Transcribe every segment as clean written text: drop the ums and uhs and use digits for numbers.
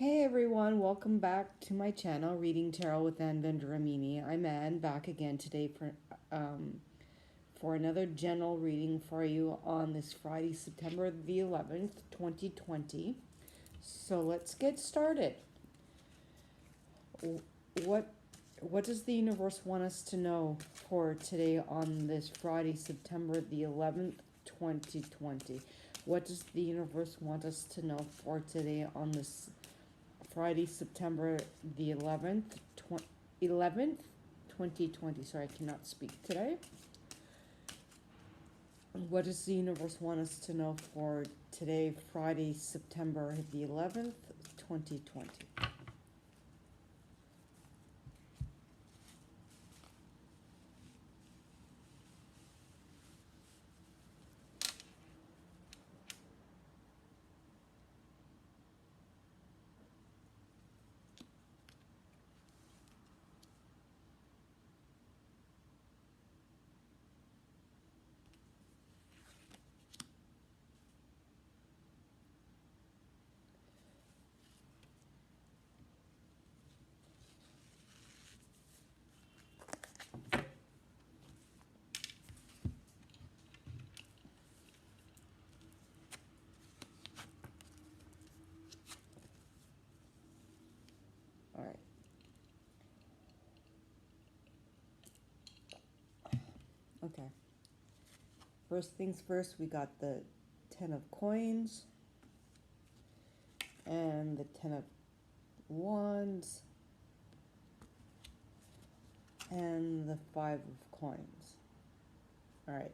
Hey everyone, welcome back to my channel, Reading Tarot with Anne Vendramin. I'm Anne, back again today for another general reading for you on this Friday, September the 11th, 2020. So let's get started. What what does the universe want us to know for today on this Friday, September the 11th, 2020? What does the universe want us to know for today on this Friday, September the 11th, 2020. Sorry, I cannot speak today. What does the universe want us to know for today, Friday, September the 11th, 2020? All right. Okay. First things first, we got the 10 of coins and the 10 of wands and the 5 of coins. All right.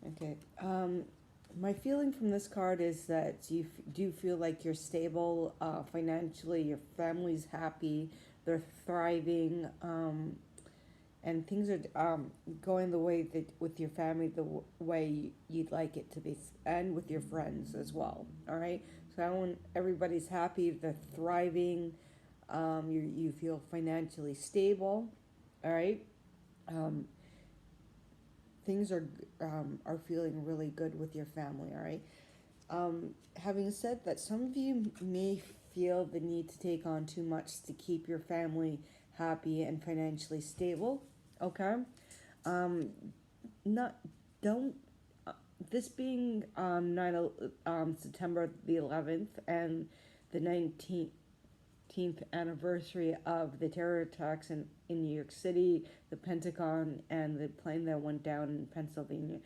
Okay. My feeling from this card is that you do feel like you're stable financially, your family's happy, they're thriving, and things are going the way that with your family, way you'd like it to be, and with your friends as well. All right. So I want everybody's happy, they're thriving, you feel financially stable. All right. Um, things are feeling really good with your family. All right. Having said that, some of you may feel the need to take on too much to keep your family happy and financially stable. Okay. Um, not don't this being September the 11th and the 19th anniversary of the terror attacks in New York City, the Pentagon, and the plane that went down in Pennsylvania.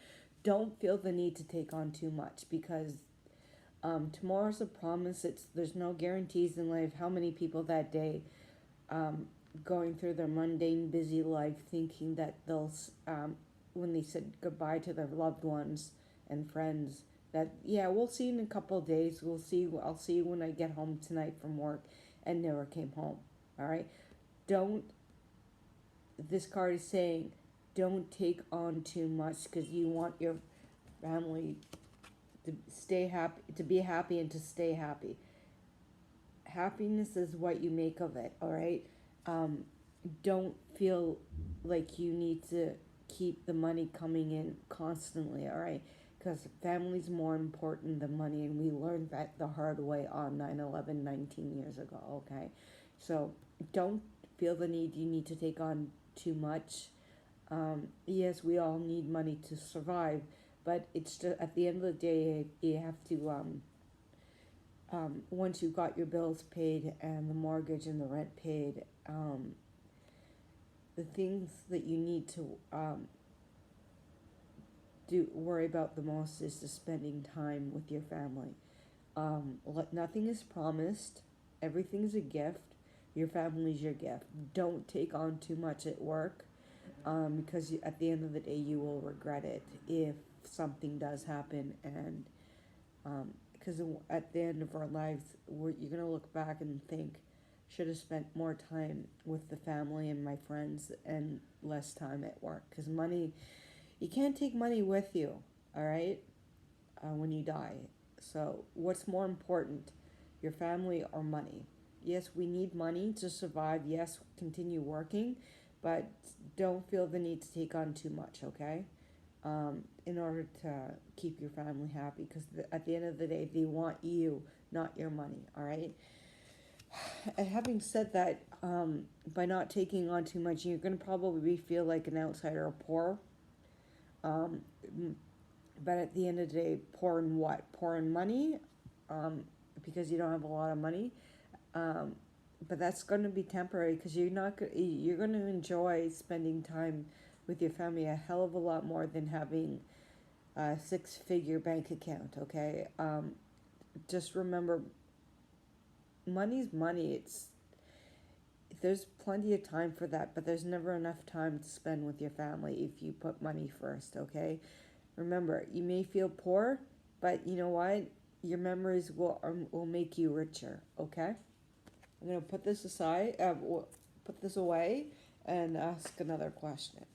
Don't feel the need to take on too much because tomorrow's a promise. There's no guarantees in life. How many people that day um, going through their mundane, busy life, thinking that they'll when they said goodbye to their loved ones and friends, that yeah, we'll see you in a couple of days. We'll see. I'll see you when I get home tonight from work, and never came home. All right. Don't. This card is saying, don't take on too much because you want your family to stay happy, to be happy, and to stay happy. Happiness is what you make of it. All right. Um, don't feel like you need to keep the money coming in constantly. All right. Because family's more important than money, and we learned that the hard way on 9/11 19 years ago. Okay. So don't feel the need you need to take on too much. Yes, we all need money to survive, but it's just, at the end of the day, you have to once you've got your bills paid and the mortgage and the rent paid, the things that you need to do worry about the most is the spending time with your family. Nothing is promised. Everything's a gift. Your family's your gift. Don't take on too much at work, because at the end of the day, you will regret it if something does happen. And because at the end of our lives, you're going to look back and think, should have spent more time with the family and my friends and less time at work. Because money, you can't take money with you, all right, when you die. So, what's more important, your family or money? Yes, we need money to survive. Yes, continue working, but don't feel the need to take on too much, okay? in order to keep your family happy, because at the end of the day, they want you, not your money, all right? And having said that, by not taking on too much, you're going to probably feel like an outsider or poor. Um, but at the end of the day, poor in what? Poor in money, um, because you don't have a lot of money. Um, but that's going to be temporary, because you're going to enjoy spending time with your family a hell of a lot more than having a six-figure bank account. Okay, just remember, money's money. There's plenty of time for that, but there's never enough time to spend with your family if you put money first. Okay, remember, you may feel poor, but you know what? Your memories will make you richer. Okay. I'm going to put this aside, put this away, and ask another question.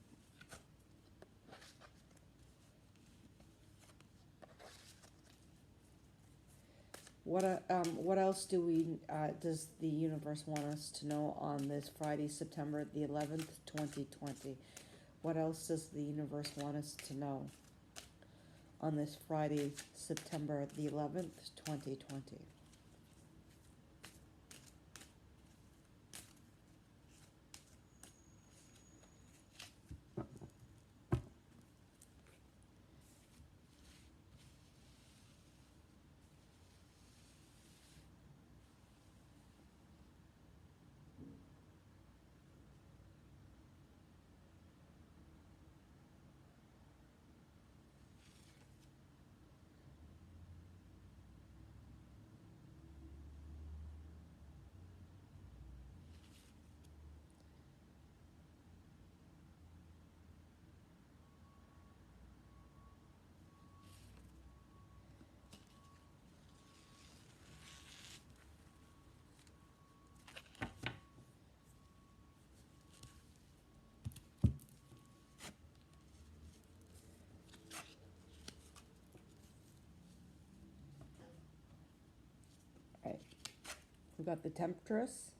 What else does the universe want us to know on this Friday, September the 11th, 2020? What else does the universe want us to know on this Friday, September the 11th, 2020? Right. We got the Temptress,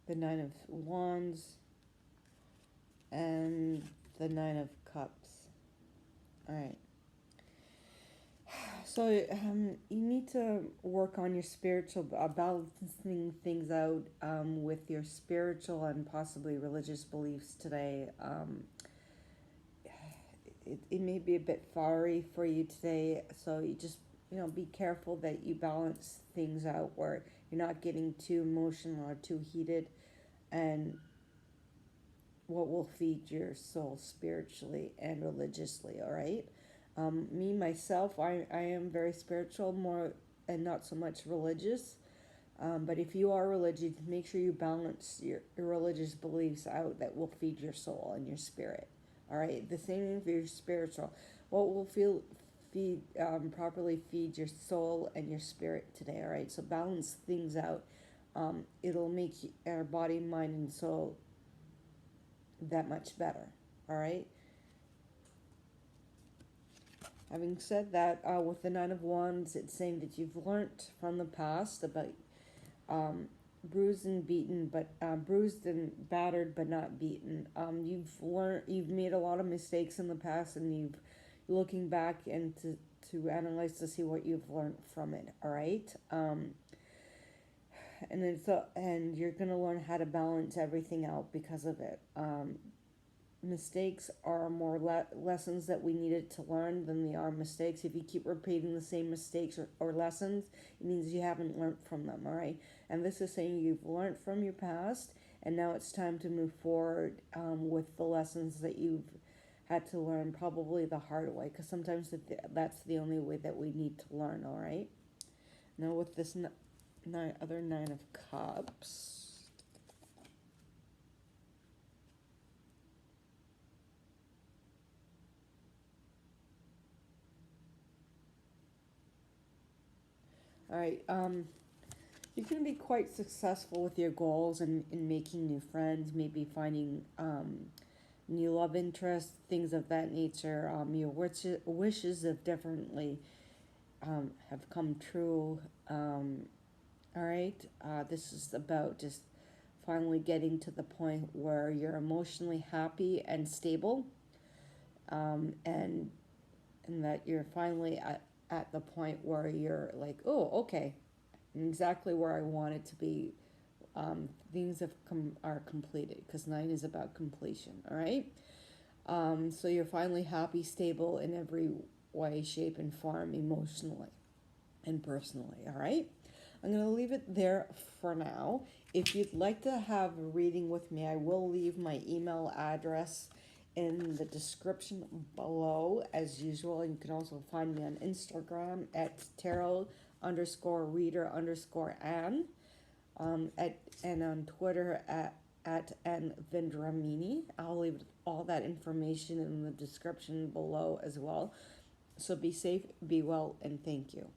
the Nine of Wands, and the Nine of Cups. All right. So you need to work on your spiritual, balancing things out with your spiritual and possibly religious beliefs today. It may be a bit fiery for you today, so you just be careful that you balance things out where you're not getting too emotional or too heated, and what will feed your soul spiritually and religiously. All right. Me myself, I am very spiritual, more and not so much religious. But if you are religious, make sure you balance your religious beliefs out that will feed your soul and your spirit. All right. The same thing for your spiritual. What will feed properly feed your soul and your spirit today. All right. So balance things out. It'll make our body, mind, and soul that much better. All right. Having said that, with the Nine of Wands, it's saying that you've learnt from the past about bruised and beaten, but bruised and battered, but not beaten. You've made a lot of mistakes in the past, and you're looking back and to analyze to see what you've learned from it. All right. And you're gonna learn how to balance everything out because of it. Mistakes are more lessons that we needed to learn than they are mistakes. If you keep repeating the same mistakes or lessons, it means you haven't learned from them, all right? And this is saying you've learned from your past, and now it's time to move forward with the lessons that you've had to learn, probably the hard way, because sometimes that's the only way that we need to learn, all right? Now with this other Nine of Cups. All right. You can be quite successful with your goals and in making new friends, maybe finding new love interests, things of that nature. Your wishes have definitely have come true. All right. This is about just finally getting to the point where you're emotionally happy and stable, and that you're finally at the point where you're like, oh, okay, I'm exactly where I want it to be. Things are completed, because 9 is about completion. All right. So you're finally happy, stable in every way, shape, and form, emotionally and personally. All right. I'm going to leave it there for now. If you'd like to have a reading with me, I will leave my email address in the description below as usual. And you can also find me on Instagram at tarot underscore reader underscore Ann, and on Twitter at N Vendramini. I'll leave all that information in the description below as well. So be safe, be well, and thank you.